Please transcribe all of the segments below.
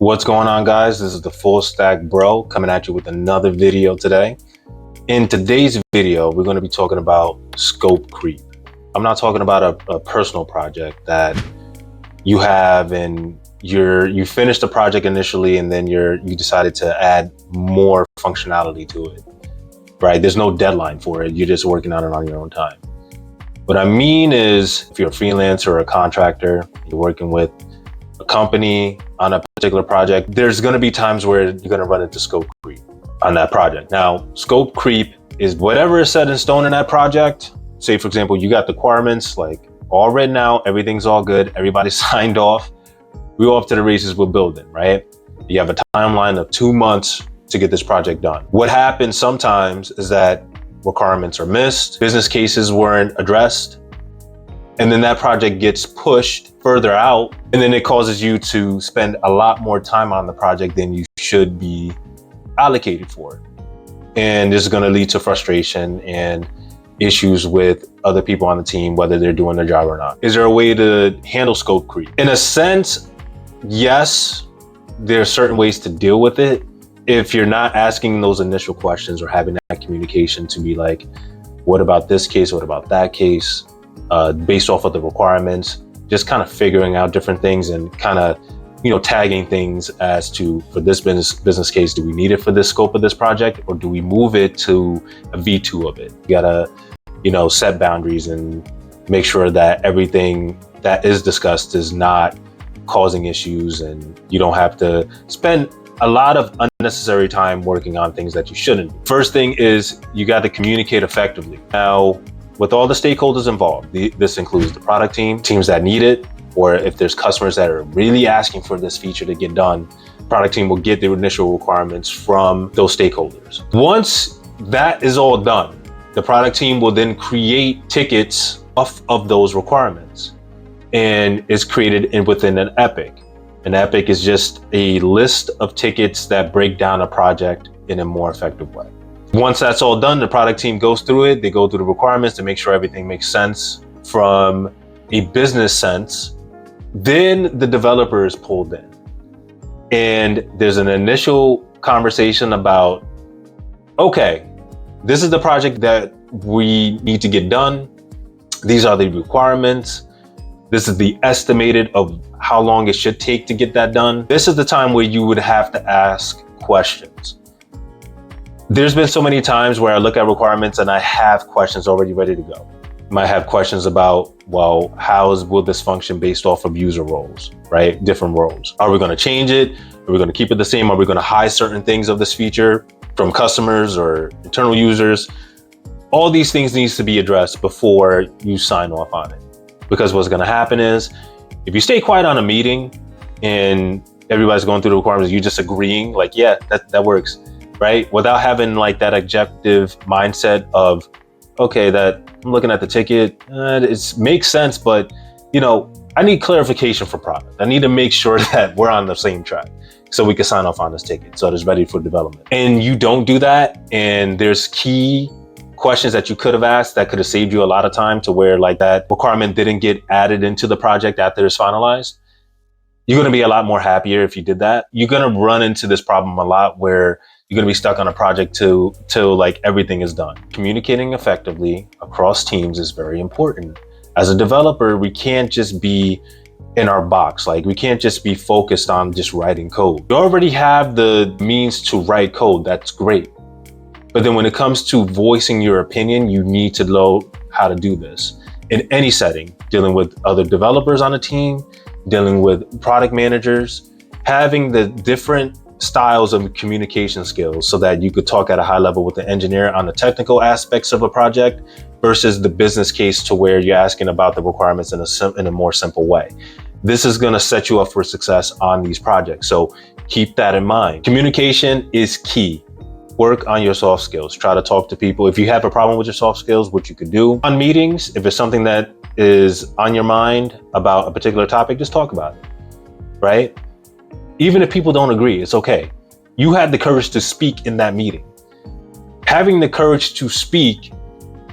What's going on, guys? This is the Fullstack bro coming at you with another video today. In today's video, we're going to be talking about scope creep. I'm not talking about a personal project that you have and you finished the project initially and then you decided to add more functionality to it, right? There's no deadline for it. You're just working on it on your own time. What I mean is, if you're a freelancer or a contractor, you're working with a company on a particular project, there's going to be times where you're going to run into scope creep on that project. Now, scope creep is whatever is set in stone in that project. Say, for example, you got the requirements like all written out, everything's all good, everybody signed off, we're off to the races, we're building, right? You have a timeline of 2 months to get this project done. What happens sometimes is that requirements are missed, business cases weren't addressed, and then that project gets pushed further out, and then it causes you to spend a lot more time on the project than you should be allocated for it. And this is going to lead to frustration and issues with other people on the team, whether they're doing their job or not. Is there a way to handle scope creep? In a sense, yes, there are certain ways to deal with it. If you're not asking those initial questions or having that communication to be like, what about this case? What about that case? Based off of the requirements, just kind of figuring out different things and kind of, tagging things as to, for this business case, do we need it for this scope of this project, or do we move it to a V2 of it? You gotta, set boundaries and make sure that everything that is discussed is not causing issues, and you don't have to spend a lot of unnecessary time working on things that you shouldn't. First thing is you got to communicate effectively. Now, with all the stakeholders involved, this includes the product team, teams that need it, or if there's customers that are really asking for this feature to get done, product team will get the initial requirements from those stakeholders. Once that is all done, the product team will then create tickets of those requirements, and it's created within an epic. An epic is just a list of tickets that break down a project in a more effective way. Once that's all done, the product team goes through it. They go through the requirements to make sure everything makes sense from a business sense. Then the developer is pulled in, and there's an initial conversation about, okay, this is the project that we need to get done. These are the requirements. This is the estimated of how long it should take to get that done. This is the time where you would have to ask questions. There's been so many times where I look at requirements and I have questions already ready to go. I might have questions about, well, will this function based off of user roles, right? Different roles. Are we going to change it? Are we going to keep it the same? Are we going to hide certain things of this feature from customers or internal users? All these things needs to be addressed before you sign off on it. Because what's going to happen is, if you stay quiet on a meeting and everybody's going through the requirements, you just agreeing like, yeah, that works, right? Without having like that objective mindset of, okay, that I'm looking at the ticket, it makes sense, but I need clarification for product. I need to make sure that we're on the same track so we can sign off on this ticket so it's ready for development. And you don't do that, and there's key questions that you could have asked that could have saved you a lot of time to where like that requirement didn't get added into the project after it's finalized. You're going to be a lot more happier if you did that. You're going to run into this problem a lot where you're going to be stuck on a project till like everything is done. Communicating effectively across teams is very important. As a developer, we can't just be in our box. Like, we can't just be focused on just writing code. You already have the means to write code. That's great. But then when it comes to voicing your opinion, you need to know how to do this in any setting, dealing with other developers on a team, dealing with product managers, having the different styles of communication skills so that you could talk at a high level with the engineer on the technical aspects of a project versus the business case to where you're asking about the requirements in a more simple way. This is going to set you up for success on these projects. So keep that in mind. Communication is key. Work on your soft skills. Try to talk to people. If you have a problem with your soft skills, what you could do on meetings, if it's something that is on your mind about a particular topic, just talk about it, right? Even if people don't agree, it's okay. You had the courage to speak in that meeting. Having the courage to speak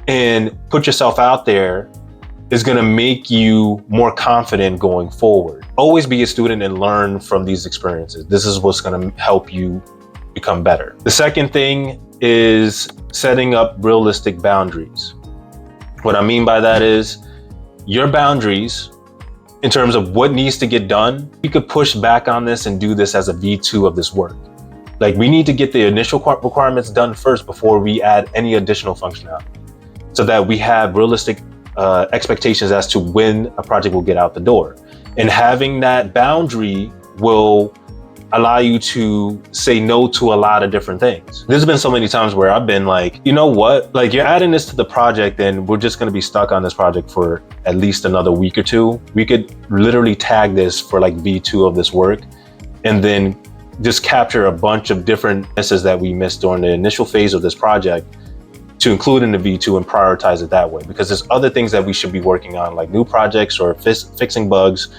and put yourself out there is going to make you more confident going forward. Always be a student and learn from these experiences. This is what's going to help you become better. The second thing is setting up realistic boundaries. What I mean by that is your boundaries in terms of what needs to get done. You could push back on this and do this as a V2 of this work. Like, we need to get the initial requirements done first before we add any additional functionality, so that we have realistic expectations as to when a project will get out the door. And having that boundary will allow you to say no to a lot of different things. There's been so many times where I've been like, you know what, like, you're adding this to the project and we're just going to be stuck on this project for at least another week or two. We could literally tag this for like V2 of this work, and then just capture a bunch of different misses that we missed during the initial phase of this project to include in the V2 and prioritize it that way. Because there's other things that we should be working on, like new projects or fixing bugs.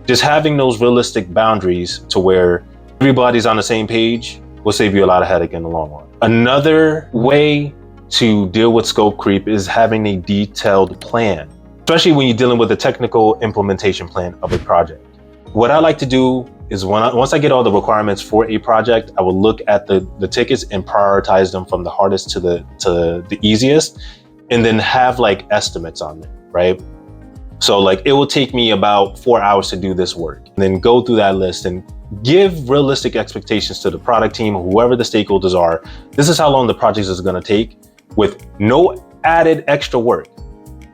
Just having those realistic boundaries to where everybody's on the same page will save you a lot of headache in the long run. Another way to deal with scope creep is having a detailed plan, especially when you're dealing with a technical implementation plan of a project. What I like to do is once I get all the requirements for a project, I will look at the tickets and prioritize them from the hardest to the easiest, and then have like estimates on them, right? So like, it will take me about 4 hours to do this work, and then go through that list and give realistic expectations to the product team, whoever the stakeholders are. This is how long the project is going to take, with no added extra work.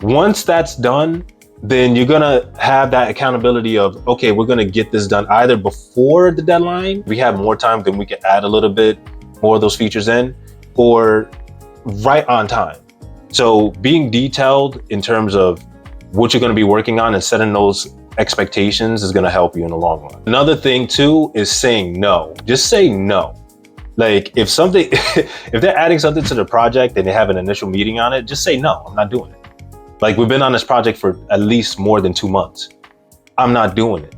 Once that's done, then you're gonna have that accountability of, okay, we're gonna get this done either before the deadline, we have more time, then we can add a little bit more of those features in, or right on time. So being detailed in terms of what you're gonna be working on and setting those expectations is gonna help you in the long run. Another thing too is saying no. Just say no. Like, if they're adding something to the project and they have an initial meeting on it, just say no, I'm not doing it. Like, we've been on this project for at least more than 2 months. I'm not doing it.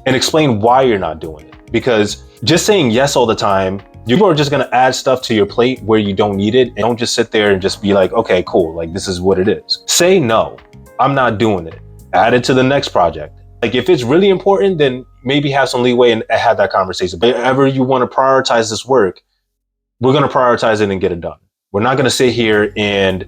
And explain why you're not doing it. Because just saying yes all the time, you are just gonna add stuff to your plate where you don't need it. And don't just sit there and just be like, okay, cool, like, this is what it is. Say no, I'm not doing it. Add it to the next project. Like, if it's really important, then maybe have some leeway and have that conversation. But if ever you wanna prioritize this work, we're gonna prioritize it and get it done. We're not gonna sit here and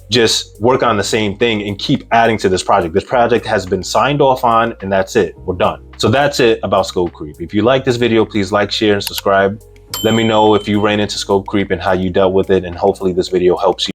just work on the same thing and keep adding to this project. This project has been signed off on, and that's it, we're done. So that's it about scope creep. If you like this video, please like, share, and subscribe. Let me know if you ran into scope creep and how you dealt with it, and hopefully this video helps you.